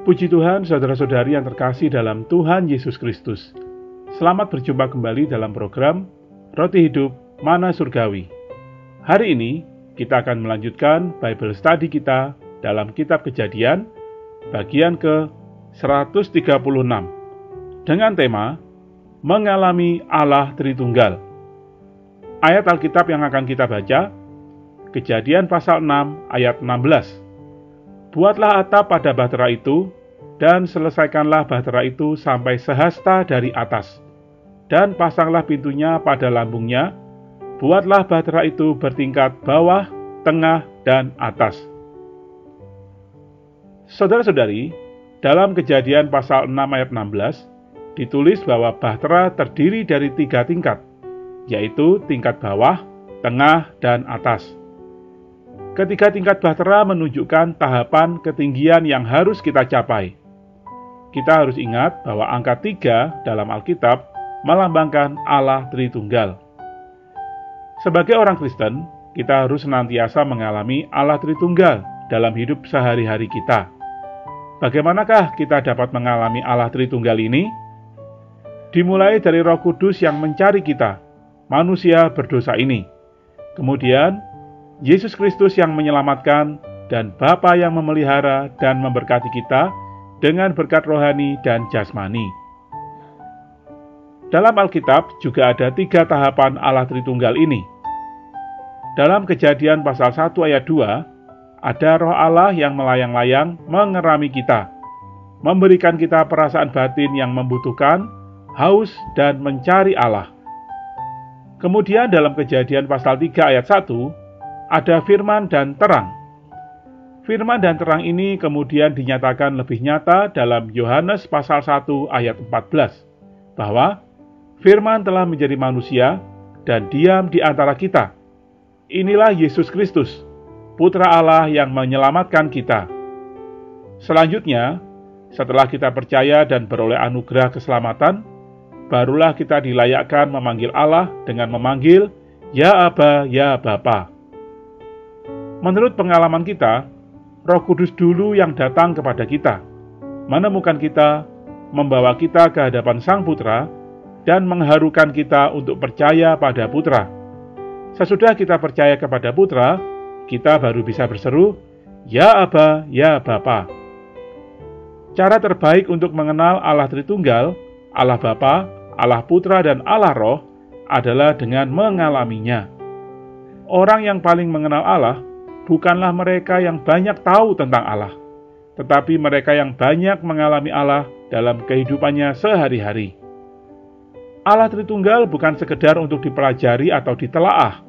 Puji Tuhan, saudara-saudari yang terkasih dalam Tuhan Yesus Kristus. Selamat berjumpa kembali dalam program Roti Hidup Mana Surgawi. Hari ini kita akan melanjutkan Bible Study kita dalam Kitab Kejadian, bagian ke-136, dengan tema Mengalami Allah Tritunggal. Ayat Alkitab yang akan kita baca, Kejadian pasal 6 ayat 16. Buatlah atap pada bahtera itu, dan selesaikanlah bahtera itu sampai sehasta dari atas, dan pasanglah pintunya pada lambungnya. Buatlah bahtera itu bertingkat bawah, tengah, dan atas. Saudara-saudari, dalam Kejadian pasal 6 ayat 16, ditulis bahwa bahtera terdiri dari 3 tingkat, yaitu tingkat bawah, tengah, dan atas. Ketiga tingkat bahtera menunjukkan tahapan ketinggian yang harus kita capai. Kita harus ingat bahwa angka 3 dalam Alkitab melambangkan Allah Tritunggal. Sebagai orang Kristen, kita harus senantiasa mengalami Allah Tritunggal dalam hidup sehari-hari kita. Bagaimanakah kita dapat mengalami Allah Tritunggal ini? Dimulai dari Roh Kudus yang mencari kita, manusia berdosa ini. Kemudian, Yesus Kristus yang menyelamatkan, dan Bapa yang memelihara dan memberkati kita dengan berkat rohani dan jasmani. Dalam Alkitab juga ada 3 tahapan Allah Tritunggal ini. Dalam Kejadian pasal 1 ayat 2, ada roh Allah yang melayang-layang mengerami kita, memberikan kita perasaan batin yang membutuhkan, haus, dan mencari Allah. Kemudian dalam Kejadian pasal 3 ayat 1, ada firman dan terang. Firman dan terang ini kemudian dinyatakan lebih nyata dalam Yohanes pasal 1 ayat 14, bahwa firman telah menjadi manusia dan diam di antara kita. Inilah Yesus Kristus, Putra Allah yang menyelamatkan kita. Selanjutnya, setelah kita percaya dan beroleh anugerah keselamatan, barulah kita dilayakkan memanggil Allah dengan memanggil, Ya Aba, Ya Bapa. Menurut pengalaman kita, Roh Kudus dulu yang datang kepada kita, menemukan kita, membawa kita ke hadapan Sang Putra, dan mengharukan kita untuk percaya pada Putra. Sesudah kita percaya kepada Putra, kita baru bisa berseru, Ya Aba, Ya Bapa. Cara terbaik untuk mengenal Allah Tritunggal, Allah Bapa, Allah Putra, dan Allah Roh adalah dengan mengalaminya. Orang yang paling mengenal Allah bukanlah mereka yang banyak tahu tentang Allah, tetapi mereka yang banyak mengalami Allah dalam kehidupannya sehari-hari. Allah Tritunggal bukan sekedar untuk dipelajari atau ditelaah,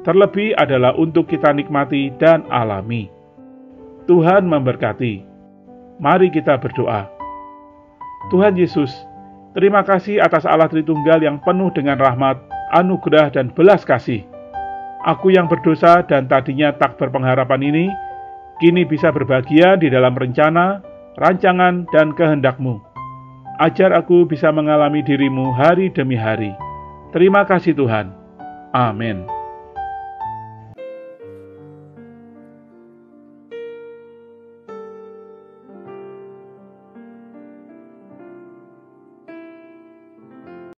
terlebih adalah untuk kita nikmati dan alami. Tuhan memberkati. Mari kita berdoa. Tuhan Yesus, terima kasih atas Allah Tritunggal yang penuh dengan rahmat, anugerah, dan belas kasih. Aku yang berdosa dan tadinya tak berpengharapan ini, kini bisa berbahagia di dalam rencana, rancangan, dan kehendak-Mu. Ajar aku bisa mengalami diri-Mu hari demi hari. Terima kasih Tuhan. Amin.